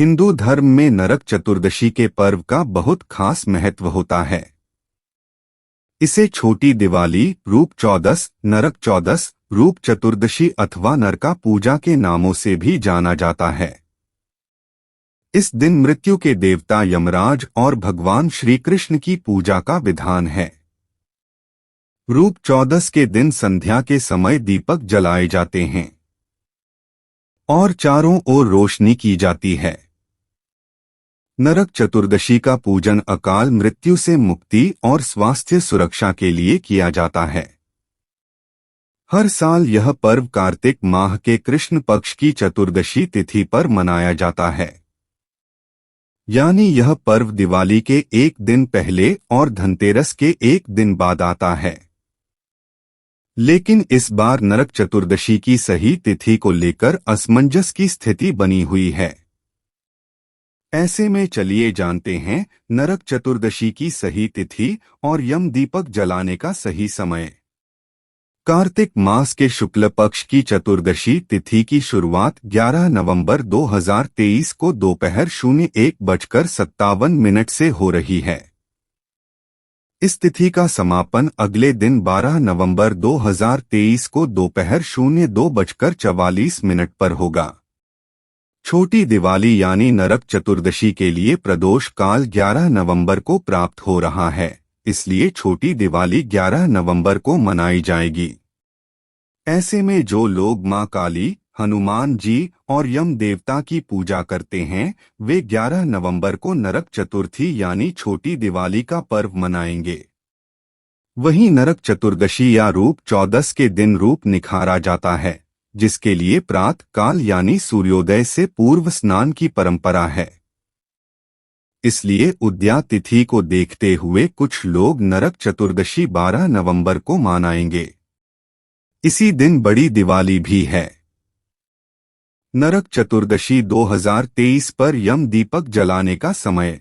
हिंदू धर्म में नरक चतुर्दशी के पर्व का बहुत खास महत्व होता है। इसे छोटी दिवाली, रूप चौदस, नरक चौदस, रूप चतुर्दशी अथवा नरका पूजा के नामों से भी जाना जाता है। इस दिन मृत्यु के देवता यमराज और भगवान श्री कृष्ण की पूजा का विधान है। रूप चौदस के दिन संध्या के समय दीपक जलाए जाते हैं और चारों ओर रोशनी की जाती है। नरक चतुर्दशी का पूजन अकाल मृत्यु से मुक्ति और स्वास्थ्य सुरक्षा के लिए किया जाता है। हर साल यह पर्व कार्तिक माह के कृष्ण पक्ष की चतुर्दशी तिथि पर मनाया जाता है, यानी यह पर्व दिवाली के एक दिन पहले और धनतेरस के एक दिन बाद आता है। लेकिन इस बार नरक चतुर्दशी की सही तिथि को लेकर असमंजस की स्थिति बनी हुई है। ऐसे में चलिए जानते हैं नरक चतुर्दशी की सही तिथि और यम दीपक जलाने का सही समय। कार्तिक मास के शुक्ल पक्ष की चतुर्दशी तिथि की शुरुआत 11 नवंबर 2023 को दोपहर 01:57 से हो रही है। इस तिथि का समापन अगले दिन 12 नवंबर 2023 को दोपहर 02:44 पर होगा। छोटी दिवाली यानी नरक चतुर्दशी के लिए प्रदोष काल 11 नवंबर को प्राप्त हो रहा है, इसलिए छोटी दिवाली 11 नवंबर को मनाई जाएगी। ऐसे में जो लोग मां काली, हनुमान जी और यम देवता की पूजा करते हैं, वे 11 नवंबर को नरक चतुर्थी यानी छोटी दिवाली का पर्व मनाएंगे। वहीं नरक चतुर्दशी या रूप चौदस के दिन रूप निखारा जाता है, जिसके लिए प्रातः काल यानी सूर्योदय से पूर्व स्नान की परंपरा है। इसलिए उदया तिथि को देखते हुए कुछ लोग नरक चतुर्दशी 12 नवंबर को मनाएंगे। इसी दिन बड़ी दिवाली भी है। नरक चतुर्दशी 2023 पर यम दीपक जलाने का समय।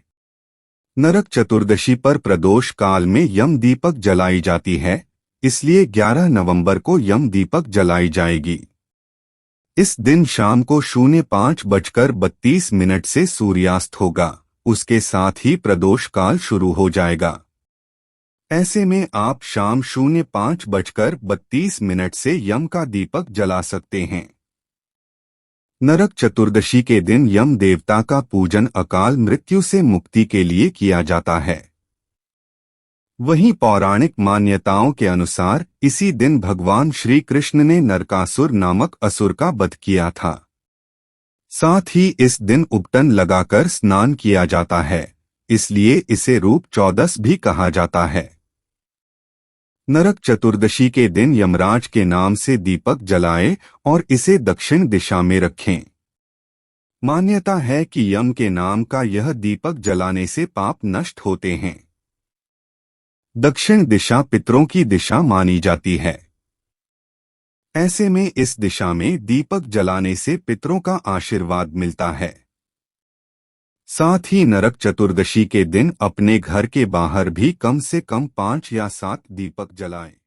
नरक चतुर्दशी पर प्रदोष काल में यम दीपक जलाई जाती है, इसलिए 11 नवंबर को यम दीपक जलाई जाएगी। इस दिन शाम को 05:32 से सूर्यास्त होगा, उसके साथ ही प्रदोष काल शुरू हो जाएगा। ऐसे में आप शाम 05:32 से यम का दीपक जला सकते हैं। नरक चतुर्दशी के दिन यम देवता का पूजन अकाल मृत्यु से मुक्ति के लिए किया जाता है। वहीं पौराणिक मान्यताओं के अनुसार इसी दिन भगवान श्री कृष्ण ने नरकासुर नामक असुर का वध किया था। साथ ही इस दिन उपटन लगाकर स्नान किया जाता है, इसलिए इसे रूप चौदस भी कहा जाता है। नरक चतुर्दशी के दिन यमराज के नाम से दीपक जलाएं और इसे दक्षिण दिशा में रखें। मान्यता है कि यम के नाम का यह दीपक जलाने से पाप नष्ट होते हैं। दक्षिण दिशा पितरों की दिशा मानी जाती है। ऐसे में इस दिशा में दीपक जलाने से पितरों का आशीर्वाद मिलता है। साथ ही नरक चतुर्दशी के दिन अपने घर के बाहर भी कम से कम 5 या 7 दीपक जलाएं।